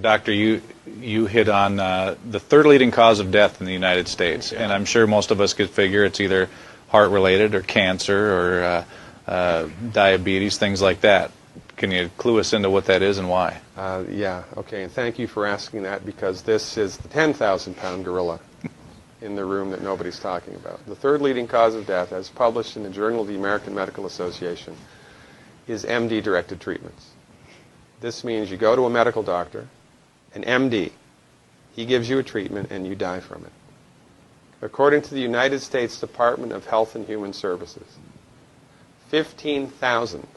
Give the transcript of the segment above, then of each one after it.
Doctor, you hit on the third leading cause of death in the United States, and I'm sure most of us could figure it's either heart-related or cancer or diabetes, things like that. Can you clue us into what that is and why? Yeah, okay, and thank you for asking that, because this is the 10,000-pound gorilla in the room that nobody's talking about. The third leading cause of death, as published in the Journal of the American Medical Association, is MD-directed treatments. This means you go to a medical doctor, an MD. He gives you a treatment and you die from it. According to the United States Department of Health and Human Services, 15,000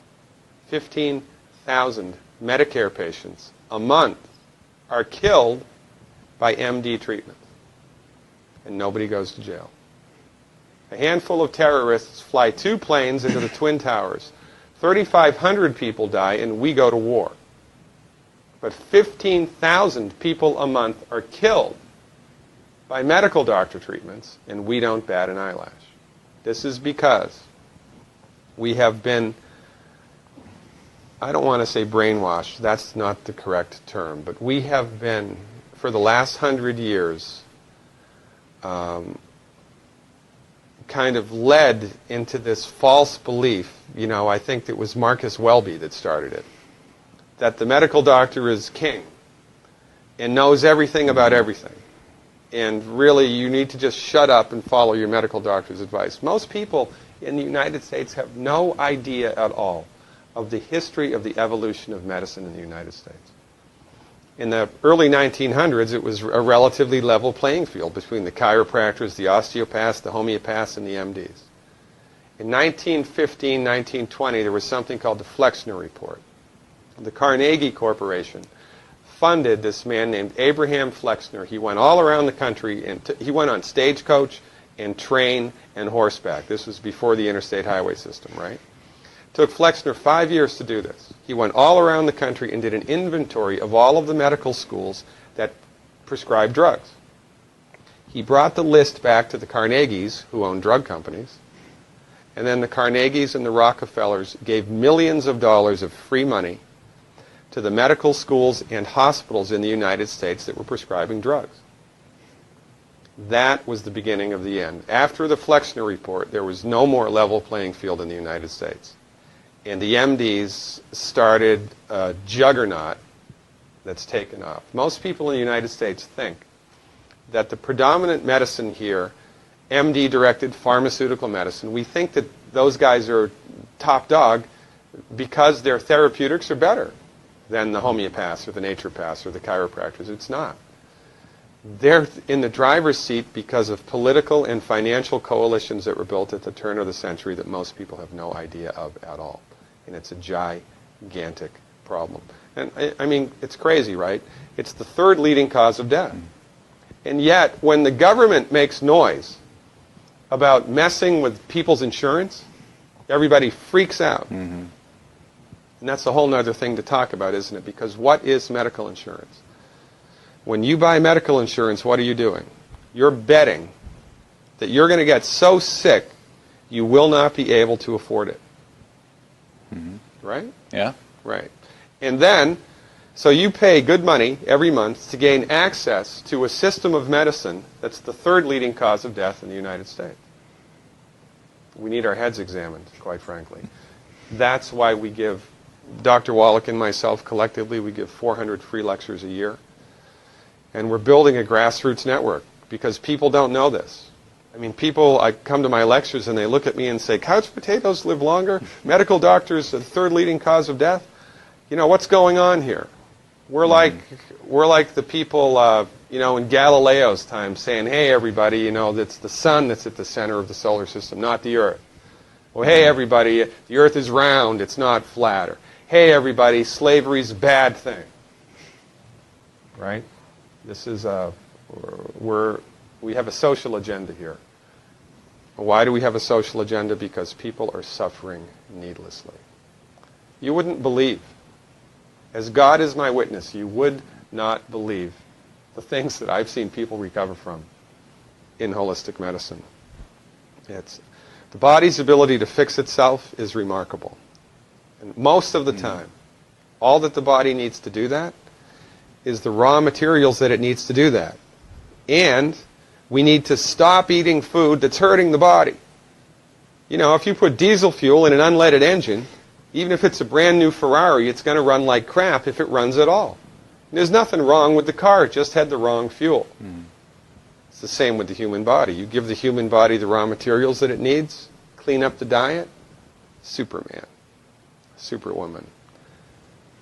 Medicare patients a month are killed by MD treatment. And nobody goes to jail. A handful of terrorists fly 2 planes into the Twin Towers. 3,500 people die and we go to war. But 15,000 people a month are killed by medical doctor treatments, and we don't bat an eyelash. This is because we have been, I don't want to say brainwashed, that's not the correct term, but we have been, for the last 100 years, kind of led into this false belief. You know, I think it was Marcus Welby that started it, that the medical doctor is king and knows everything about everything. And really, you need to just shut up and follow your medical doctor's advice. Most people in the United States have no idea at all of the history of the evolution of medicine in the United States. In the early 1900s, it was a relatively level playing field between the chiropractors, the osteopaths, the homeopaths, and the MDs. In 1915, 1920, there was something called the Flexner Report. The Carnegie Corporation funded this man named Abraham Flexner. He went all around the country, and he went on stagecoach and train and horseback. This was before the interstate highway system, right? It took Flexner 5 years to do this. He went all around the country and did an inventory of all of the medical schools that prescribed drugs. He brought the list back to the Carnegies, who owned drug companies, and then the Carnegies and the Rockefellers gave millions of dollars of free money to the medical schools and hospitals in the United States that were prescribing drugs. That was the beginning of the end. After the Flexner Report, there was no more level playing field in the United States. And the MDs started a juggernaut that's taken off. Most people in the United States think that the predominant medicine here, MD-directed pharmaceutical medicine, we think that those guys are top dog because their therapeutics are better than the homeopaths or the naturopaths or the chiropractors. It's not. They're in the driver's seat because of political and financial coalitions that were built at the turn of the century that most people have no idea of at all. And it's a gigantic problem. And I mean, it's crazy, right? It's the third leading cause of death. And yet, when the government makes noise about messing with people's insurance, everybody freaks out. And that's a whole other thing to talk about, isn't it? Because what is medical insurance? When you buy medical insurance, what are you doing? You're betting that you're going to get so sick you will not be able to afford it. Right? Yeah. Right. And then, so you pay good money every month to gain access to a system of medicine that's the third leading cause of death in the United States. We need our heads examined, quite frankly. That's why we give, Dr. Wallach and myself collectively, we give 400 free lectures a year. And we're building a grassroots network because people don't know this. I mean, people, I come to my lectures and they look at me and say, couch potatoes live longer? Medical doctors are the third leading cause of death? You know, what's going on here? We're like the people, you know, in Galileo's time saying, hey, everybody, you know, it's the sun that's at the center of the solar system, not the earth. Well, hey, everybody, the earth is round, it's not flat. Or, hey, everybody, slavery's a bad thing. Right? This is we have a social agenda here. Why do we have a social agenda? Because people are suffering needlessly. You wouldn't believe, as God is my witness, you would not believe the things that I've seen people recover from in holistic medicine. The body's ability to fix itself is remarkable. And most of the time, all that the body needs to do that is the raw materials that it needs to do that. And we need to stop eating food that's hurting the body. You know, if you put diesel fuel in an unleaded engine, even if it's a brand new Ferrari, it's going to run like crap if it runs at all. And there's nothing wrong with the car, it just had the wrong fuel. It's the same with the human body. You give the human body the raw materials that it needs, clean up the diet, Superman, Superwoman.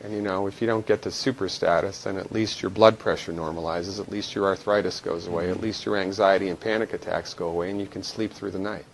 And you know, if you don't get to super status, then at least your blood pressure normalizes, at least your arthritis goes away, at least your anxiety and panic attacks go away, and you can sleep through the night.